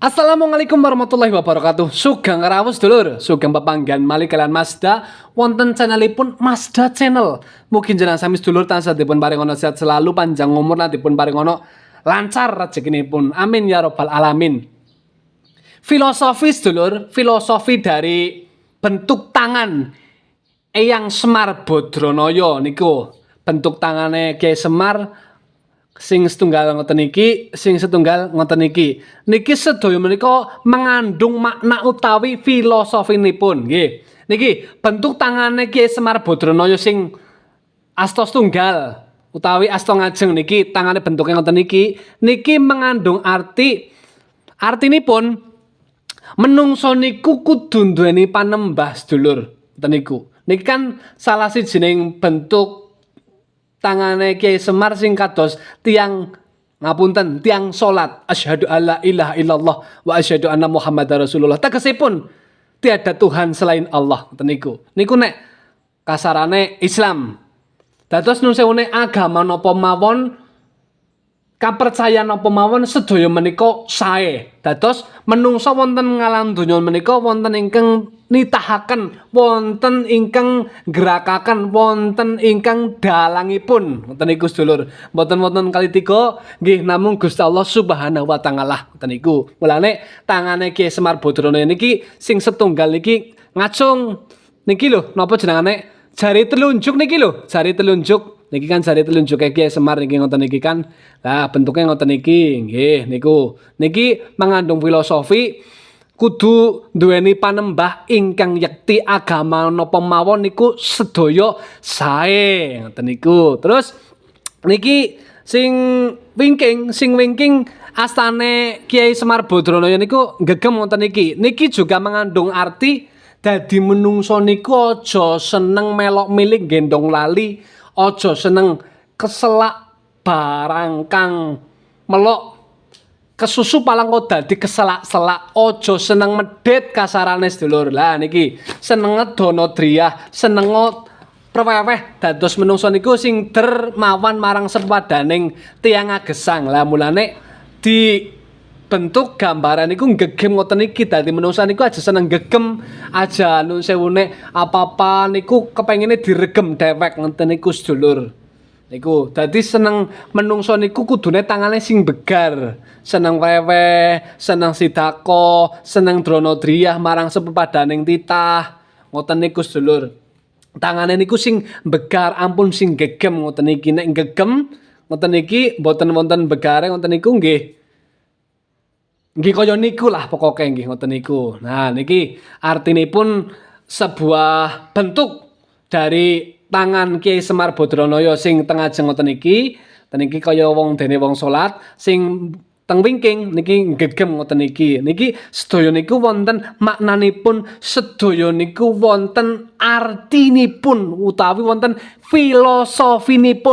Assalamualaikum warahmatullahi wabarakatuh. Sugeng rawuh sedulur, sugeng pepanggihan malih kalian Mazda wonten channelipun Mazda Channel. Mugi jenengan sami sedulur tansah dipun paringono sehat selalu, panjang umur lan dipun paringono lancar rezekinipun. Amin ya rabbal alamin. Filosofi sedulur, filosofi dari bentuk tangan Eyang Semar Badranaya niku. Bentuk tangane Kyai Semar sing setunggal ngoten iki, sing setunggal ngoten iki. Niki sedaya menika mengandung makna utawi filosofinipun, nggih. Niki bentuk tangane Kyai Semar Badranaya sing asta setunggal utawi asta ngajeng niki tangane bentuke ngoten iki. Niki mengandung artinipun menungso niku kudu duweni panembah sedulur. Ngoten niku. Niki kan salah sijining bentuk tangane Kyai Semar sing kados tiang ngapunten tiang salat asyhadu alla ilaha illallah wa asyhadu anna muhammadar rasulullah, tegesipun tiada Tuhan selain Allah. Ngoten niku nek kasarane Islam. Dados nun sewune agama napa mawon, kapercayan napa mawon sedaya menika sae. Dados menungsa wonten ngalam donya menika wonten ingkang nitahaken, wonten ingkang gerakaken, wonten ingkang dalangipun. Ngoten niku sedulur. Mboten wonten kali tiga nggih namung Gusti Allah Subhanahu wa taala. Ngoten niku. Mulane tangane Kyai Semar Badranaya niki sing setunggal niki ngacung niki lho napa jenengane? Jari telunjuk niki lho, jari telunjuk. Niki kan jari telunjuk Kyai Semar niki ngoten niki kan. Lah bentuknya ngoten niki nggih niku. Niki mengandung filosofi kudu duweni panembah ingkang yekti agama napa mawon niku sedaya sae. Ngoten niku. Terus niki sing wingking astane Kyai Semar Badranaya niku gegem ngoten niki. Niki juga mengandung arti dadi menungso niku aja seneng melok milih gendong lali, aja seneng keselak barang kang melok kesusu palang kok dadi keselak-selak, aja seneng medhit kasarane sedulur. Lah niki seneng dono driyah, seneng preweweh dados menungso niku sing dermawan marang sepadaning tiyang agesang. Lah mulane di bentuk gambaran niku gegem ngoten iki dadi menungsa niku aja seneng gegem, aja nun sewune apa-apa niku kepengine diregem dhewek ngoten niku sedulur. Niku dadi seneng menungso niku kudune tangane sing begar, seneng weweh, seneng sidako, seneng dronodriyah marang sepepadaning titah. Ngoten niku sedulur. Tangane niku sing begar, ampun sing gegem ngoten iki. Nek gegem ngoten iki mboten wonten begare ngoten niku nggih. Nggih kaya niku lah pokoke nggih ngoten niku. Nah niki artinipun sebuah bentuk dari tangan Kyai Semar Badranaya sing teng ajeng ngoten iki. Ten iki kaya wong dene wong salat sing teng wingking niki gegem ngoten iki. Niki sedaya niku wonten maknanipun, sedaya niku wonten artinipun utawi wonten filosofinipun.